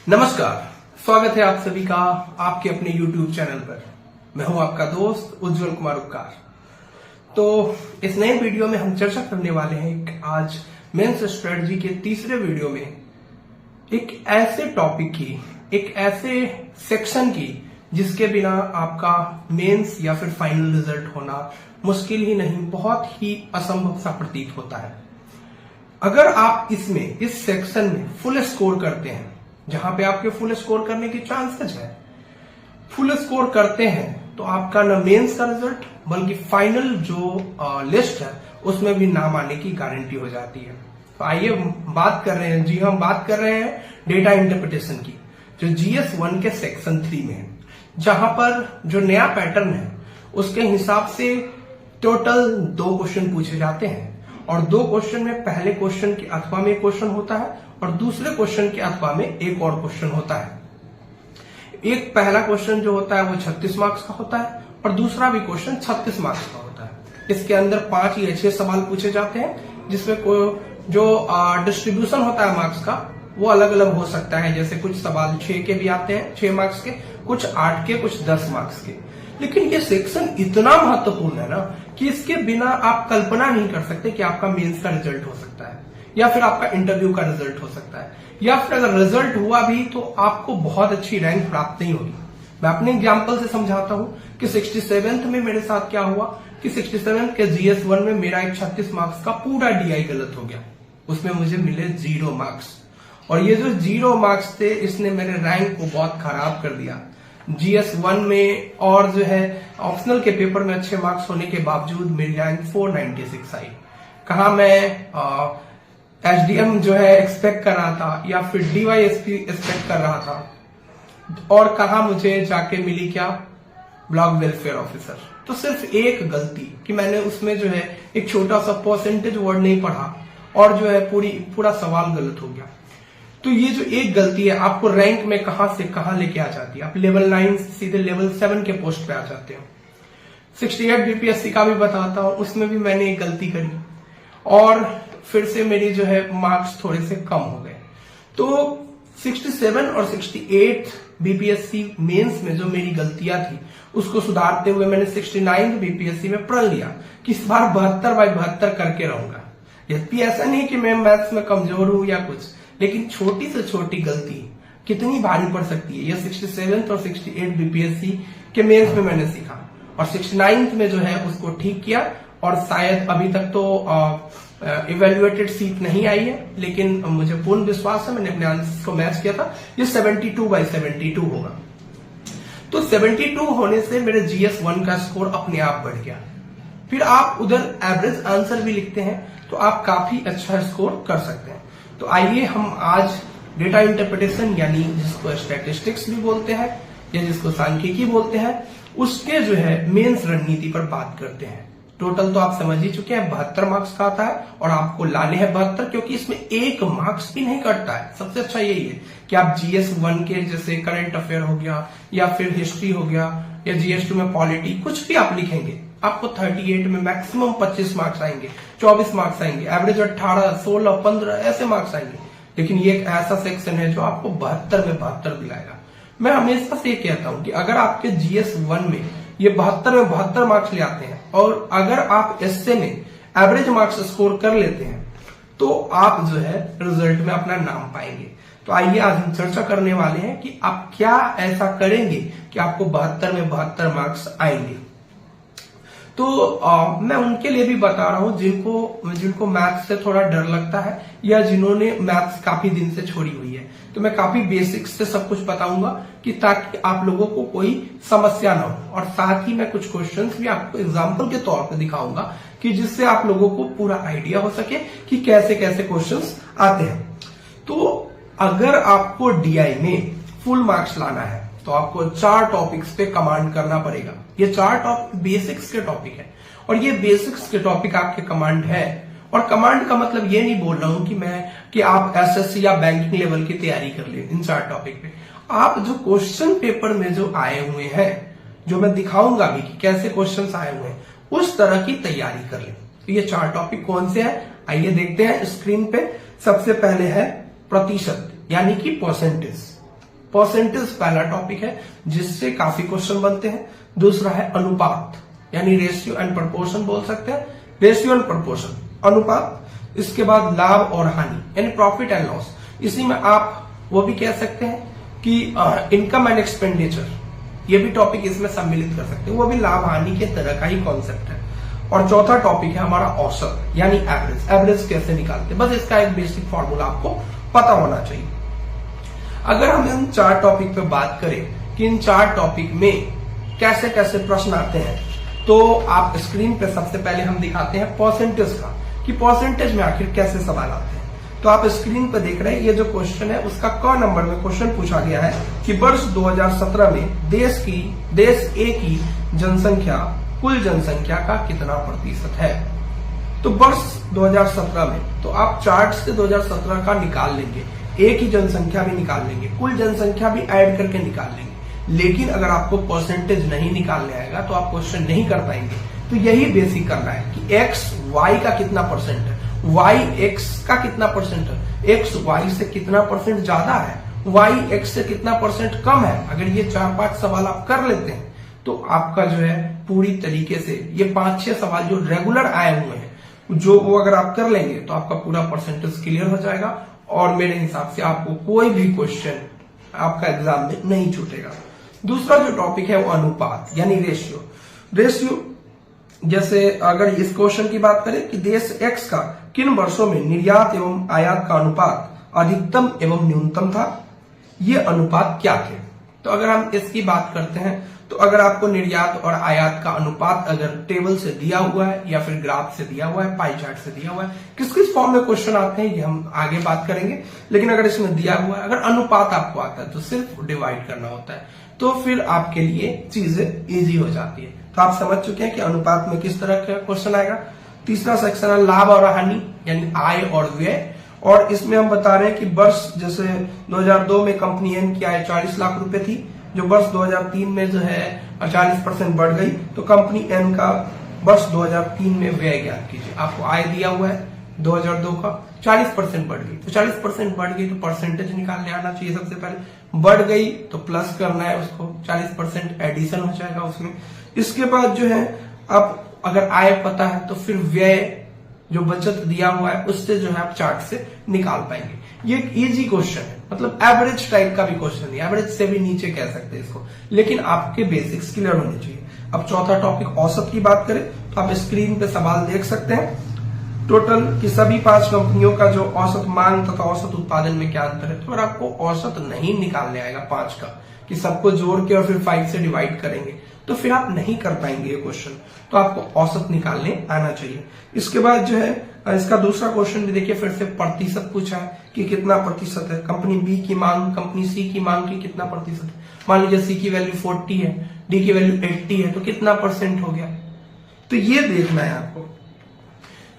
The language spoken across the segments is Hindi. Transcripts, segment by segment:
नमस्कार, स्वागत है आप सभी का आपके अपने YouTube चैनल पर। मैं हूं आपका दोस्त उज्जवल कुमार उपकार। तो इस नए वीडियो में हम चर्चा करने वाले हैं आज मेंस स्ट्रेटजी के तीसरे वीडियो में एक ऐसे टॉपिक की, एक ऐसे सेक्शन की जिसके बिना आपका मेंस या फिर फाइनल रिजल्ट होना मुश्किल ही नहीं, बहुत ही असंभव सा प्रतीत होता है। अगर आप इस सेक्शन में फुल स्कोर करते हैं, जहां पे आपके फुल स्कोर करने की चांसेस है, फुल स्कोर करते हैं तो आपका न मेंस का रिजल्ट बल्कि फाइनल जो लिस्ट है उसमें भी नाम आने की गारंटी हो जाती है। तो आइए बात कर रहे हैं, हम बात कर रहे हैं डेटा इंटरप्रिटेशन की, जो GS1 के सेक्शन 3 में है, जहां पर जो नया पैटर्न है उसके हिसाब से टोटल 2 क्वेश्चन पूछे जाते हैं और 2 क्वेश्चन में पहले क्वेश्चन के अथवा में क्वेश्चन होता है और दूसरे क्वेश्चन के अथवा में एक और क्वेश्चन होता है। एक पहला क्वेश्चन जो होता है वो 36 मार्क्स का होता है और दूसरा भी क्वेश्चन 36 मार्क्स का होता है। इसके अंदर 5 या 6 सवाल पूछे जाते हैं, जिसमें जो डिस्ट्रीब्यूशन होता है मार्क्स का वो अलग अलग हो सकता है। जैसे कुछ सवाल 6 के भी आते हैं, 6 मार्क्स के, कुछ 8 के, कुछ 10 मार्क्स के। लेकिन ये सेक्शन इतना महत्वपूर्ण है ना कि इसके बिना आप कल्पना नहीं कर सकते कि आपका मेंस का रिजल्ट हो सकता है या फिर आपका इंटरव्यू का रिजल्ट हो सकता है, या फिर अगर रिजल्ट हुआ भी तो आपको बहुत अच्छी रैंक प्राप्त नहीं होगी। मैं अपने एग्जांपल से समझाता हूं कि 67th में मेरे साथ क्या हुआ कि 67 के GS1 में मेरा एक 36 मार्क्स का पूरा DI गलत हो गया, उसमें मुझे मिले 0 मार्क्स। और ये जो 0 मार्क्स थे इसने मेरे रैंक को बहुत खराब कर दिया GS1 में। और जो है ऑप्शनल के पेपर में अच्छे मार्क्स होने के बावजूद मेरी रैंक 496 आई। कहा मैं SDM जो है एक्सपेक्ट कर रहा था या फिर DYSP एक्सपेक्ट कर रहा था, और कहा मुझे जाके मिली क्या, ब्लॉक वेलफेयर ऑफिसर। तो सिर्फ एक गलती कि मैंने उसमें जो है एक छोटा सा परसेंटेज वर्ड नहीं पढ़ा और जो है पूरा सवाल गलत हो गया। तो ये जो एक गलती है आपको रैंक में कहां से कहां लेके आ जाती है। आप लेवल 9 से सीधे लेवल 7 के पोस्ट पे आ जाते हो। 68 BPSC का भी बताता हूं, उसमें भी मैंने एक गलती करी और फिर से मेरी जो है मार्क्स थोड़े से कम हो गए। तो 67 और 68 BPSC मेंस में जो मेरी गलतियां थी उसको सुधारते हुए मैंने 69 BPSC में प्रण लिया कि इस बार 72/72 करके रहूंगा। यद्यपि ऐसा नहीं कि मैं मैथ्स में कमजोर हूं या कुछ, लेकिन छोटी से छोटी गलती कितनी भारी पड़ सकती है, यह 67 और 68 BPSC के मेंस में मैंने सीखा और 69 में जो है उसको ठीक किया। और शायद अभी तक तो इवेल्युएटेड सीट नहीं आई है, लेकिन मुझे पूर्ण विश्वास है, मैंने अपने आंसर को मैच किया था, ये 72/72 होगा। तो 72 होने से मेरे GS1 का स्कोर अपने आप बढ़ गया। फिर आप उधर एवरेज आंसर भी लिखते हैं तो आप काफी अच्छा स्कोर कर सकते हैं। तो आइए हम आज डेटा इंटरप्रिटेशन यानी जिसको स्टैटिस्टिक्स भी बोलते हैं या जिसको सांख्यिकी बोलते हैं, उसके जो है मेंस रणनीति पर बात करते हैं। टोटल तो आप समझ ही चुके हैं 72 मार्क्स का आता है और आपको लाने हैं 72, क्योंकि इसमें 1 मार्क्स भी नहीं कटता है। सबसे अच्छा यही है कि आप GS1 के जैसे करंट अफेयर हो गया या फिर हिस्ट्री हो गया या GS2 में पॉलिटी, कुछ भी आप लिखेंगे आपको 38 में मैक्सिमम 25 मार्क्स आएंगे, 24 मार्क्स आएंगे, एवरेज 18, 16, 15 ऐसे मार्क्स आएंगे। लेकिन ये एक ऐसा सेक्शन है जो आपको 72 में 72 दिलाएगा। मैं हमेशा से कहता हूं कि अगर आपके GS1 में ये 72 में 72 मार्क्स ले आते हैं और अगर आप एसए में एवरेज मार्क्स स्कोर कर लेते हैं तो आप जो है रिजल्ट में अपना नाम पाएंगे। तो आइए आज हम चर्चा करने वाले हैं कि आप क्या ऐसा करेंगे कि आपको 72 में 72 मार्क्स आएंगे। तो मैं उनके लिए भी बता रहा हूं जिनको मैथ्स से थोड़ा डर लगता है या जिन्होंने मैथ्स काफी दिन से छोड़ी हुई है। तो मैं काफी बेसिक्स से सब कुछ बताऊंगा कि ताकि आप लोगों को कोई समस्या ना हो, और साथ ही मैं कुछ क्वेश्चंस भी आपको एग्जांपल के तौर पे दिखाऊंगा कि जिससे आप लोगों को पूरा आइडिया हो सके कि कैसे कैसे क्वेश्चंस आते हैं। तो अगर आपको DI में फुल मार्क्स लाना है तो आपको 4 टॉपिक्स पे कमांड करना पड़ेगा। ये 4 टॉपिक बेसिक्स के टॉपिक है और ये बेसिक्स के टॉपिक आपके कमांड है। और कमांड का मतलब ये नहीं बोल रहा हूं कि आप SSC या बैंकिंग लेवल की तैयारी कर ले। इन 4 टॉपिक पे आप जो क्वेश्चन पेपर में जो आए हुए हैं, जो मैं दिखाऊंगा भी कि कैसे क्वेश्चंस आए हुए हैं, उस तरह की तैयारी कर ले। तो ये 4 टॉपिक कौन से हैं आइए देखते हैं स्क्रीन पे। सबसे पहले है प्रतिशत यानी कि परसेंटेज। परसेंटेज पहला टॉपिक है जिससे काफी क्वेश्चन बनते हैं। दूसरा है अनुपात, यानी रेशियो एंड प्रपोर्शन बोल सकते हैं, रेशियो एंड प्रपोर्शन, अनुपात। इसके बाद लाभ और हानि यानी प्रॉफिट एंड लॉस, इसी में आप वो भी कह सकते हैं कि इनकम एंड एक्सपेंडिचर, ये भी टॉपिक इसमें सम्मिलित कर सकते हैं, वो भी लाभ हानि के तरह का ही कॉन्सेप्ट है। और चौथा टॉपिक है हमारा औसत यानी एवरेज, एवरेज कैसे निकालते हैं, बस इसका एक बेसिक फॉर्मूला आपको पता होना चाहिए। अगर हम इन 4 टॉपिक पे बात करें कि इन 4 टॉपिक में कैसे कैसे प्रश्न आते हैं, तो आप स्क्रीन पे सबसे पहले हम दिखाते हैं परसेंटेज का, कि परसेंटेज में आखिर कैसे सवाल आते हैं। तो आप स्क्रीन पर देख रहे हैं ये जो क्वेश्चन है उसका क नंबर में क्वेश्चन पूछा गया है कि वर्ष 2017 में देश ए की जनसंख्या कुल जनसंख्या का कितना प्रतिशत है। तो वर्ष 2017 में तो आप चार्ट से 2017 का निकाल लेंगे, ए की जनसंख्या भी निकाल लेंगे, कुल जनसंख्या भी ऐड करके निकाल लेंगे। लेकिन अगर आपको परसेंटेज नहीं निकालने आएगा तो आप क्वेश्चन नहीं कर पाएंगे। तो यही बेसिक करना है कि एक्स वाई का कितना परसेंट है, वाई एक्स का कितना परसेंट है, एक्स वाई से कितना परसेंट ज्यादा है, वाई एक्स से कितना परसेंट कम है। अगर ये 4-5 सवाल आप कर लेते हैं तो आपका जो है पूरी तरीके से ये 5-6 सवाल जो रेगुलर आए हुए हैं जो वो अगर आप कर लेंगे तो आपका पूरा परसेंटेज क्लियर हो जाएगा और मेरे हिसाब से आपको कोई भी क्वेश्चन आपका एग्जाम में नहीं छूटेगा। दूसरा जो टॉपिक है वो अनुपात यानी रेशियो। रेशियो जैसे अगर इस क्वेश्चन की बात करें कि देश एक्स का किन वर्षों में निर्यात एवं आयात का अनुपात अधिकतम एवं न्यूनतम था, ये अनुपात क्या थे। तो अगर हम इसकी बात करते हैं तो अगर आपको निर्यात और आयात का अनुपात अगर टेबल से दिया हुआ है या फिर ग्राफ से दिया हुआ है, पाई चार्ट से दिया हुआ है, किस किस फॉर्म में क्वेश्चन आते हैं ये हम आगे बात करेंगे। लेकिन अगर इसमें दिया हुआ है, अगर अनुपात आपको आता है तो सिर्फ डिवाइड करना होता है, तो फिर आपके लिए चीजें इजी हो जाती है। तो आप समझ चुके हैं कि अनुपात में किस तरह का क्वेश्चन आएगा। तीसरा सेक्शन है लाभ और हानि यानी आय और व्यय, और इसमें हम बता रहे हैं कि वर्ष जैसे 2002 में कंपनी एन की आय 40 लाख रुपए थी, जो वर्ष 2003 में जो है 40% बढ़ गई, तो कंपनी एन का वर्ष 2003 में व्यय ज्ञात कीजिए। आपको आय दिया हुआ है 2002 का 40% बढ़ गई, तो 40% बढ़ गई तो परसेंटेज निकालने आना चाहिए सबसे पहले। बढ़ गई तो प्लस करना है उसको, 40% एडिशन हो जाएगा उसमें। इसके बाद जो है आप अगर आय पता है तो फिर व्यय जो बचत दिया हुआ है उससे जो है आप चार्ट से निकाल पाएंगे। ये एक इजी क्वेश्चन है, मतलब एवरेज टाइप का भी क्वेश्चन है, एवरेज से भी नीचे कह सकते हैं इसको, लेकिन आपके बेसिक्स क्लियर होने चाहिए। अब चौथा टॉपिक औसत की बात करें तो आप स्क्रीन पे सवाल देख सकते हैं। टोटल की सभी 5 कंपनियों का जो औसत मांग तथा औसत उत्पादन में क्या अंतर है। तो अगर आपको औसत नहीं निकालने आएगा 5 का कि सबको जोड़ के और फिर 5 से डिवाइड करेंगे तो फिर आप नहीं कर पाएंगे ये क्वेश्चन, तो आपको औसत निकालने आना चाहिए। इसके बाद जो है इसका दूसरा क्वेश्चन भी देखिए, फिर से प्रतिशत पूछा है कि कितना प्रतिशत है, कंपनी बी की मांग कंपनी सी की मांग की कितना प्रतिशत है। मान लीजिए सी की वैल्यू 40 है, डी की वैल्यू 80 है, तो कितना परसेंट हो गया, तो ये देखना है आपको।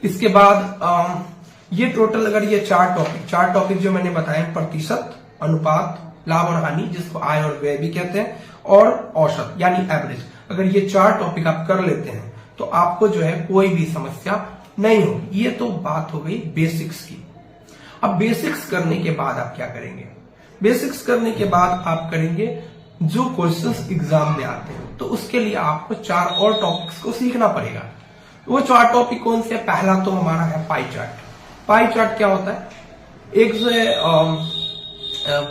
इसके बाद ये टोटल अगर ये 4 टॉपिक जो मैंने बताए, प्रतिशत, अनुपात, लाभ और हानि जिसको आय और व्यय भी कहते हैं, और औसत यानी एवरेज, अगर ये 4 टॉपिक आप कर लेते हैं तो आपको जो है कोई भी समस्या नहीं होगी। ये तो बात हो गई बेसिक्स की। अब बेसिक्स करने के बाद आप क्या करेंगे, बेसिक्स करने के बाद आप करेंगे जो क्वेश्चंस एग्जाम में आते हैं, तो उसके लिए आपको 4 और टॉपिक्स को सीखना पड़ेगा। वो 4 टॉपिक कौन से? पहला तो हमारा है पाई चार्ट। पाई चार्ट क्या होता है? एक जो है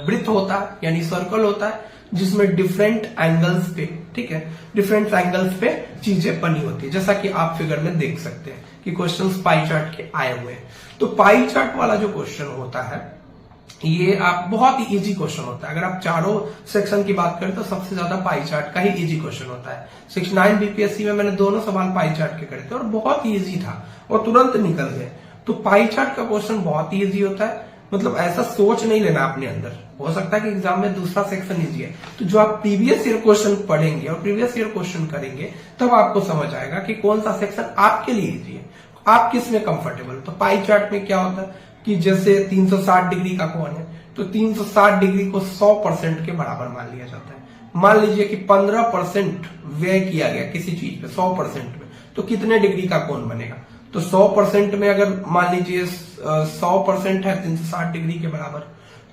वृत्त होता है यानी सर्कल होता है जिसमें डिफरेंट एंगल्स पे, ठीक है, डिफरेंट एंगल्स पे चीजें बनी होती है, जैसा कि आप फिगर में देख सकते हैं कि क्वेश्चंस पाई चार्ट के आए हुए हैं। तो पाई चार्ट वाला जो क्वेश्चन होता है ये आप बहुत ही इजी क्वेश्चन होता है। अगर आप चारों सेक्शन की बात करें तो सबसे ज्यादा पाई चार्ट का ही इजी क्वेश्चन होता है। 69 बीपीएससी में मैंने दोनों सवाल पाई चार्ट के करे थे और बहुत ही इजी था और तुरंत निकल गए। तो पाई चार्ट का क्वेश्चन बहुत ही इजी होता है, मतलब ऐसा सोच नहीं लेना अपने अंदर। हो सकता है कि एग्जाम में दूसरा सेक्शन इजी है, तो जो आप प्रीवियस ईयर क्वेश्चन पढ़ेंगे और प्रीवियस ईयर क्वेश्चन करेंगे तब आपको समझ आएगा कि कौन सा सेक्शन आपके लिए इजी है, आप किस में कंफर्टेबल। तो पाई चार्ट में क्या होता है कि जैसे 360 डिग्री का कोण है तो 360 डिग्री को 100% के बराबर मान लिया जाता है। मान लीजिए कि 15% व्यय किया गया किसी चीज पे 100% में, तो कितने डिग्री का कोण बनेगा? तो 100% में अगर मान लीजिए 100% है 360 डिग्री के बराबर,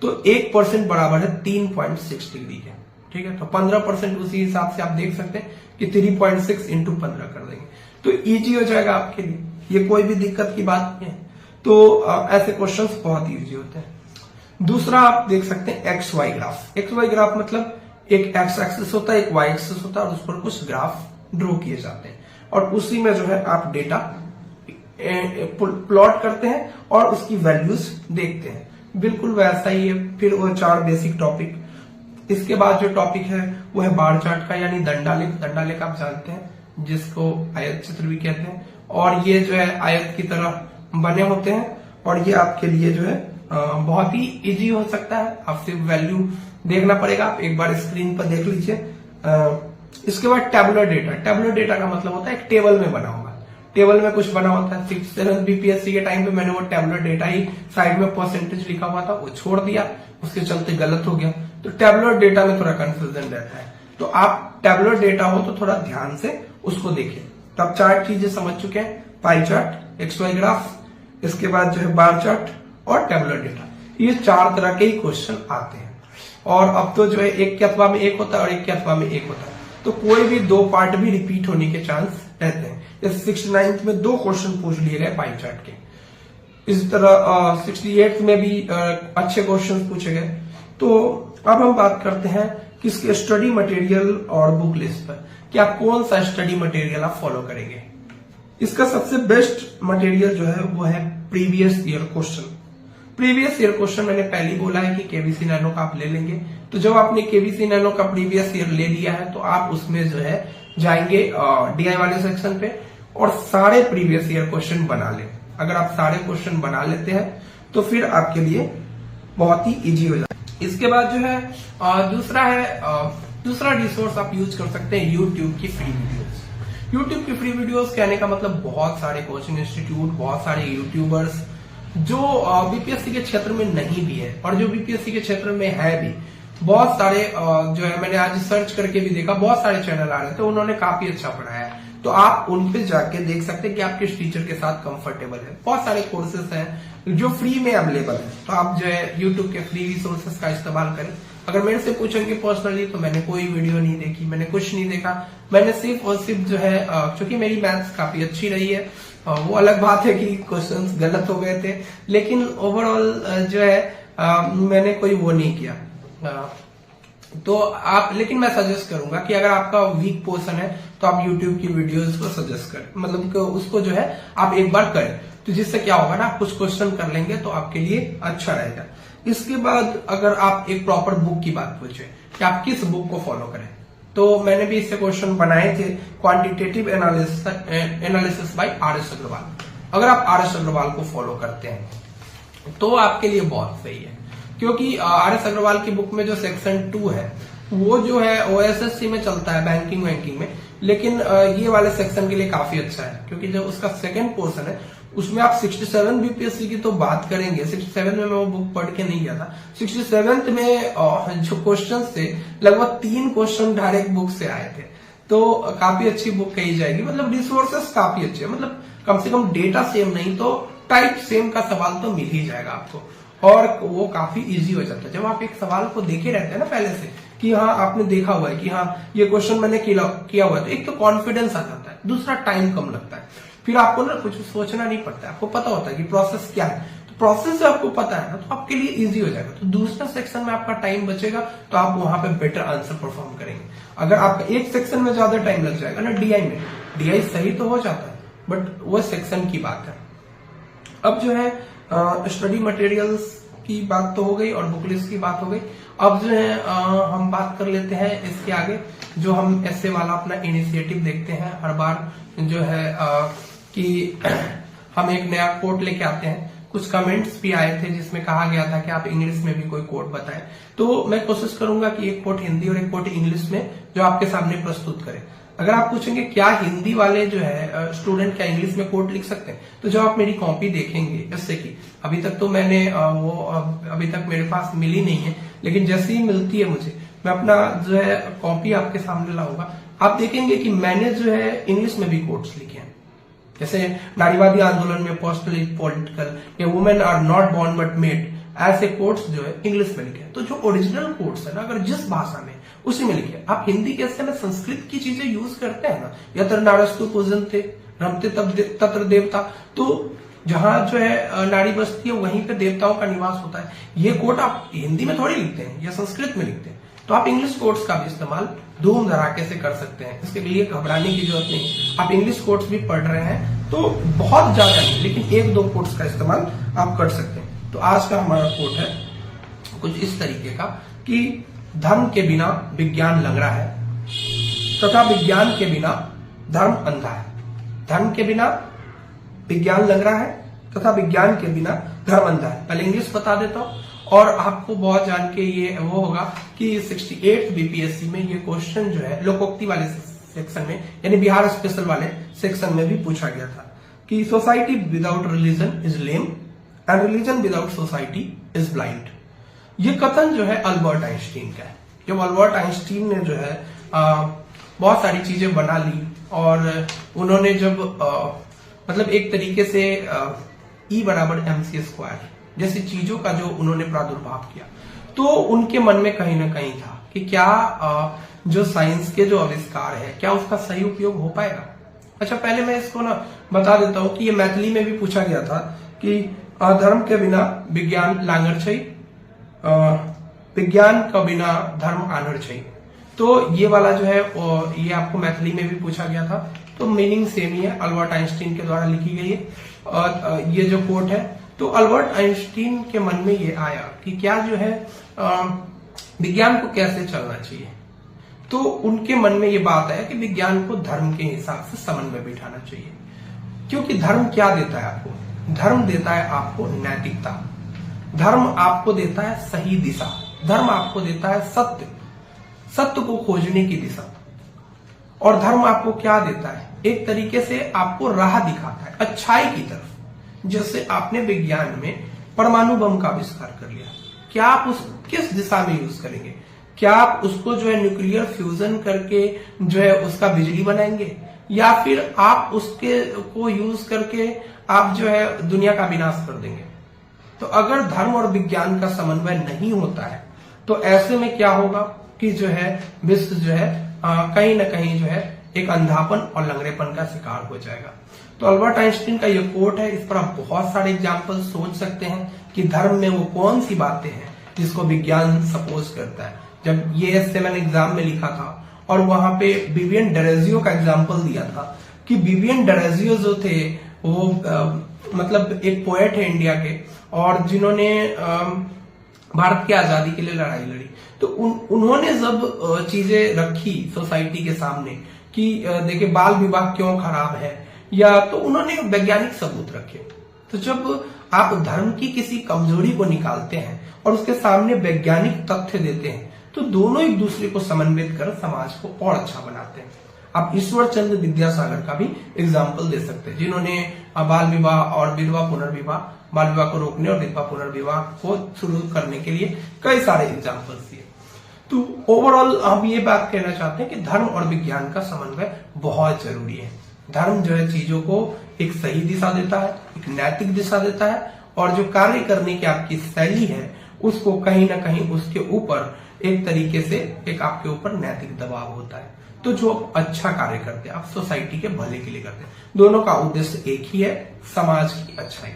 तो 1% बराबर है 3.6 डिग्री के। ठीक है, तो 15% उसी हिसाब से आप देख सकते हैं कि 3.6 इंटू 15 कर देंगे तो इजी हो जाएगा आपके लिए, ये कोई भी दिक्कत की बात नहीं है। तो ऐसे क्वेश्चंस बहुत इजी होते हैं। दूसरा आप देख सकते हैं X Y graph. X Y graph मतलब एक एक्स एक्सिस होता है, एक वाई एक्सिस होता है और उस पर कुछ ग्राफ ड्रॉ किए जाते हैं और उसी में जो है आप डेटा प्लॉट करते हैं और उसकी वैल्यूज देखते हैं। बिल्कुल वैसा ही है। फिर वो 4 बेसिक टॉपिक। इसके बाद जो टॉपिक है वो है बार चार्ट का, यानी दंडालेख। दंडालेख आप जानते हैं जिसको आयत चित्र भी कहते हैं, और ये जो है आयत की तरह बने होते हैं और ये आपके लिए जो है बहुत ही इजी हो सकता है। आप सिर्फ वैल्यू देखना पड़ेगा, आप एक बार स्क्रीन पर देख लीजिए। इसके बाद टेबुलर डेटा। टेबुलर डेटा का मतलब होता है एक टेबल में बना होगा, टेबल में कुछ बना होता है। 6th 7th बीपीएससी के टाइम पे मैंने वो टेबुलर डेटा ही साइड में परसेंटेज लिखा हुआ था, वो छोड़ दिया, उसके चलते गलत हो गया। तो टेबुलर डेटा में थोड़ा कंफ्यूजन रहता है, तो आप टेबुलर डेटा हो तो थोड़ा ध्यान से उसको देखिए। तो आप 4 चीजें समझ चुके हैं, pie chart, X Y graph, इसके बाद जो है बार चार्ट और टेबुलर डेटा। ये 4 तरह के ही क्वेश्चन आते हैं और अब तो जो है एक के अथवा में एक होता है और एक के अथवा में एक होता है, तो कोई भी 2 पार्ट भी रिपीट होने के चांस रहते हैं। जैसे 69th में 2 क्वेश्चन पूछ लिए गए पाई चार्ट के, इस तरह 68th में भी अच्छे क्वेश्चन पूछे गए। तो अब हम बात करते हैं किसके स्टडी मटेरियल और बुक लिस्ट पर, कि आप कौन सा स्टडी मटेरियल आप फॉलो करेंगे। इसका सबसे बेस्ट मटेरियल जो है वो है previous year question. Previous year question मैंने पहले ही बोला है कि केबीसी नैनो का आप ले लेंगे। तो जब आपने केबीसी नैनो का प्रीवियस ईयर ले लिया है तो आप उसमें जो है जाएंगे डीआई वाले सेक्शन पे और सारे प्रीवियस ईयर क्वेश्चन बना लें। अगर आप सारे क्वेश्चन बना लेते हैं तो फिर आपके लिए बहुत ही इजी हो जाता है। इसके बाद जो है दूसरा रिसोर्स आप यूज कर सकते हैं यूट्यूब की फ्री वीडियोस। यूट्यूब की फ्री वीडियोस कहने का मतलब बहुत सारे कोचिंग इंस्टीट्यूट, बहुत सारे यूट्यूबर्स जो बीपीएससी के क्षेत्र में नहीं भी है और जो बीपीएससी के क्षेत्र में है भी, बहुत सारे जो है मैंने आज सर्च करके भी देखा, बहुत सारे चैनल आ रहे थे, उन्होंने काफी अच्छा पढ़ाया है। तो आप उन पे जाके देख सकते हैं कि आप किस टीचर के साथ कंफर्टेबल है। बहुत सारे कोर्सेस हैं जो फ्री में अवेलेबल है, तो आप जो है यूट्यूब के फ्री रिसोर्सेस का इस्तेमाल करें। अगर मेरे से पूछेंगे पर्सनली तो मैंने कोई वीडियो नहीं देखी, मैंने कुछ नहीं देखा। मैंने सिर्फ और सिर्फ जो है क्योंकि मेरी मैथ्स काफी अच्छी रही है, वो अलग बात है कि क्वेश्चंस गलत हो गए थे, लेकिन ओवरऑल जो है मैंने कोई वो नहीं किया। तो आप, लेकिन मैं सजेस्ट करूंगा कि अगर आपका वीक पोर्शन है तो आप YouTube की वीडियोस को सजेस्ट करें, मतलब उसको जो है आप एक बार करें, तो जिससे क्या होगा ना, कुछ क्वेश्चन कर लेंगे तो आपके लिए अच्छा रहेगा। इसके बाद अगर आप एक प्रॉपर बुक की बात पूछे कि आप किस बुक को फॉलो करें, तो मैंने भी इससे क्वेश्चन बनाए थे, quantitative analysis by RS. Agrawal. अगर आप आर.एस. अग्रवाल को फॉलो करते हैं तो आपके लिए बहुत सही है, क्योंकि आर.एस. अग्रवाल की बुक में जो सेक्शन 2 है वो जो है ओएसएससी में चलता है, बैंकिंग में, लेकिन ये वाले सेक्शन के लिए काफी अच्छा है, क्योंकि जो उसका सेकंड पोर्शन है उसमें आप 67 बीपीएससी की तो बात करेंगे। 67 में मैं वो बुक पढ़ के नहीं गया था। 67 में जो क्वेश्चन थे लगभग 3 क्वेश्चन डायरेक्ट बुक से आए थे, तो काफी अच्छी बुक कही जाएगी। मतलब रिसोर्सेस काफी अच्छे, मतलब कम से कम डेटा सेम नहीं तो टाइप सेम का सवाल तो मिल ही जाएगा आपको, और वो काफी इजी हो जाता है जब आप एक सवाल को देखे रहते हैं ना पहले से, कि हाँ आपने देखा हुआ है कि हाँ ये क्वेश्चन मैंने किया हुआ है, तो एक तो कॉन्फिडेंस आ जाता है, दूसरा टाइम कम लगता है, फिर आपको ना कुछ सोचना नहीं पड़ता है, आपको पता होता है कि प्रोसेस क्या है। तो प्रोसेस से आपको पता है ना, तो आपके लिए इजी हो जाएगा। तो दूसरा सेक्शन में आपका टाइम बचेगा तो आप वहां पे बेटर आंसर परफॉर्म करेंगे। अगर आपका एक सेक्शन में ज्यादा टाइम लग जाएगा ना डीआई में, डीआई सही तो हो जाता है बट वो सेक्शन की बात है। अब जो है स्टडी मटेरियल्स की बात तो हो गई और बुक लिस्ट की बात हो गई। अब जो है हम बात कर लेते हैं इसके आगे, जो हम ऐसे वाला अपना इनिशिएटिव देखते हैं हर बार, जो है कि हम एक नया कोट लेके आते हैं। कुछ कमेंट्स भी आए थे जिसमें कहा गया था कि आप इंग्लिश में भी कोई कोट बताएं, तो मैं कोशिश करूंगा कि एक कोट हिंदी और एक कोट इंग्लिश में जो आपके सामने प्रस्तुत करें। अगर आप पूछेंगे क्या हिंदी वाले जो है स्टूडेंट क्या इंग्लिश में कोट लिख सकते हैं, तो जब आप मेरी कॉपी देखेंगे, जैसे कि अभी तक तो मैंने अभी तक मेरे पास मिली नहीं है, लेकिन जैसे ही मिलती है मुझे, मैं अपना जो है कॉपी आपके सामने लाऊंगा। आप देखेंगे कि मैंने जो है इंग्लिश में भी कोट्स लिखे हैं, जैसे नारीवादी आंदोलन में पर्सनली पॉलिटिकल, या women are not born but made, ऐसे कोट्स जो है इंग्लिश में लिखे। तो जो ओरिजिनल कोट्स है ना, अगर जिस भाषा में उसी में लिखे। आप हिंदी कैसे में संस्कृत की चीजें यूज करते हैं ना, यत्र नारस्तु पूजन्ते रमते तत्र देवता, तो जहां जो है नारी बसती है वहीं पे देवताओं का निवास होता है। ये कोट आप हिंदी में थोड़ी लिखते हैं या संस्कृत में लिखते हैं। तो आप इंग्लिश कोट्स का भी इस्तेमाल धूम धड़ाके से कर सकते हैं, इसके लिए घबराने की जरूरत नहीं। आप इंग्लिश कोट्स भी पढ़ रहे हैं तो बहुत ज्यादा नहीं, लेकिन 1-2 कोट्स का इस्तेमाल आप कर सकते हैं। तो आज का हमारा कोट है कुछ इस तरीके का कि धर्म के बिना विज्ञान लंगड़ा है तथा विज्ञान के बिना धर्म अंधा है। धर्म के बिना विज्ञान लंगड़ा है तथा विज्ञान के बिना धर्म अंधा है। पहले इंग्लिश बता देता हूं और आपको बहुत जान के ये वो होगा कि 68 बीपीएससी में ये क्वेश्चन जो है लोकोक्ति वाले सेक्शन में, यानी बिहार स्पेशल वाले सेक्शन में भी पूछा गया था कि society without religion is lame and religion without society is blind. ये कथन जो है अल्बर्ट आइंस्टीन का है। जब अल्बर्ट आइंस्टीन ने जो है बहुत सारी चीजें बना ली और उन्होंने जब मतलब एक तरीके से E बराबर mc² जैसी चीजों का जो उन्होंने प्रादुर्भाव किया, तो उनके मन में कहीं ना कहीं था कि क्या जो साइंस के जो आविष्कार है क्या उसका सही उपयोग हो पाएगा। अच्छा, पहले मैं इसको ना बता देता हूं कि ये मैथिली में भी पूछा गया था कि धर्म के बिना विज्ञान लांगर छै, विज्ञान का बिना धर्म आनर छै। तो ये वाला जो है ये आपको मैथिली में भी पूछा गया था। तो मीनिंग सेम ही है, अल्बर्ट आइंस्टीन के द्वारा लिखी गई है ये जो कोट है। तो अल्बर्ट आइंस्टीन के मन में ये आया कि क्या जो है विज्ञान को कैसे चलना चाहिए। तो उनके मन में ये बात आया कि विज्ञान को धर्म के हिसाब से समन्वय बिठाना चाहिए, क्योंकि धर्म क्या देता है आपको? धर्म देता है आपको नैतिकता, धर्म आपको देता है सही दिशा, धर्म आपको देता है सत्य, सत्य को खोजने की दिशा। और धर्म आपको क्या देता है? एक तरीके से आपको राह दिखाता है अच्छाई की तरफ। जैसे आपने विज्ञान में परमाणु बम का आविष्कार कर लिया, क्या आप उस किस दिशा में यूज करेंगे? क्या आप उसको जो है न्यूक्लियर फ्यूजन करके जो है उसका बिजली बनाएंगे, या फिर आप उसके को यूज करके आप जो है दुनिया का विनाश कर देंगे? तो अगर धर्म और विज्ञान का समन्वय नहीं होता है तो ऐसे में क्या होगा कि जो है विश्व जो है कहीं ना कहीं जो है एक अंधापन और लंगड़ेपन का शिकार हो जाएगा। तो अल्बर्ट आइंस्टीन का ये कोट है, इस पर आप बहुत सारे एग्जाम्पल सोच सकते हैं कि धर्म में वो कौन सी बातें हैं जिसको विज्ञान सपोज करता है। जब ये ऐसे मैंने एग्जाम में लिखा था और वहां पे विवियन डेरेजियो का एग्जाम्पल दिया था कि विवियन डेरेजियो जो थे वो मतलब एक पोएट है इंडिया के, और जिन्होंने भारत की आजादी के लिए लड़ाई लड़ी। तो उन्होंने जब चीजें रखी सोसाइटी के सामने कि देखिए बाल विवाह क्यों खराब है, या तो उन्होंने वैज्ञानिक सबूत रखे। तो जब आप धर्म की किसी कमजोरी को निकालते हैं और उसके सामने वैज्ञानिक तथ्य देते हैं तो दोनों एक दूसरे को समन्वित कर समाज को और अच्छा बनाते हैं। आप ईश्वर चंद्र विद्यासागर का भी एग्जाम्पल दे सकते हैं, जिन्होंने बाल विवाह और विधवा पुनर्विवाह, बाल विवाह को रोकने और विधवा पुनर्विवाह को शुरू करने के लिए कई सारे एग्जाम्पल्स दिए। तो ओवरऑल हम ये बात कहना चाहते हैं कि धर्म और विज्ञान का समन्वय बहुत जरूरी है। धर्म जो है चीजों को एक सही दिशा देता है, एक नैतिक दिशा देता है, और जो कार्य करने की आपकी शैली है उसको कहीं ना कहीं उसके ऊपर एक तरीके से एक आपके ऊपर नैतिक दबाव होता है। तो जो अच्छा कार्य करते हैं आप सोसाइटी के भले के लिए करते हैं, दोनों का उद्देश्य एक ही है, समाज की अच्छाई।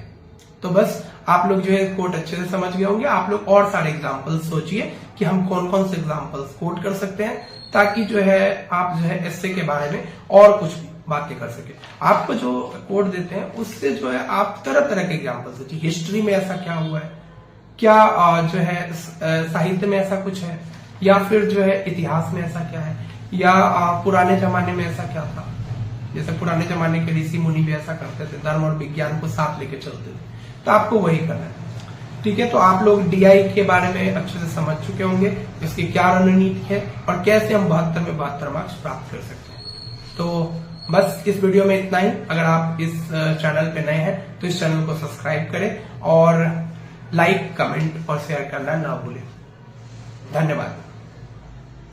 तो बस आप लोग जो है कोट अच्छे से समझ गए होंगे। आप लोग और सारे एग्जाम्पल्स सोचिए कि हम कौन कौन से एग्जाम्पल्स कोट कर सकते हैं, ताकि जो है आप जो है एस्से के बारे में और कुछ बातें कर सके। आपको जो कोट देते हैं उससे जो है आप तरह तरह के एग्जाम्पल सोचिए। हिस्ट्री में ऐसा क्या हुआ है, क्या जो है साहित्य में ऐसा कुछ है, या फिर जो है इतिहास में ऐसा क्या है, या पुराने जमाने में ऐसा क्या था। जैसे पुराने जमाने के ऋषि मुनि भी ऐसा करते थे, धर्म और विज्ञान को साथ लेके चलते थे। तो आपको वही करना है, ठीक है। तो आप लोग डीआई के बारे में अच्छे से समझ चुके होंगे, इसकी क्या रणनीति है और कैसे हम 72 में 72 मार्क्स प्राप्त कर सकते हैं। तो बस इस वीडियो में इतना ही। अगर आप इस चैनल पे नए हैं तो इस चैनल को सब्सक्राइब करें और लाइक, कमेंट और शेयर करना ना भूलें। धन्यवाद।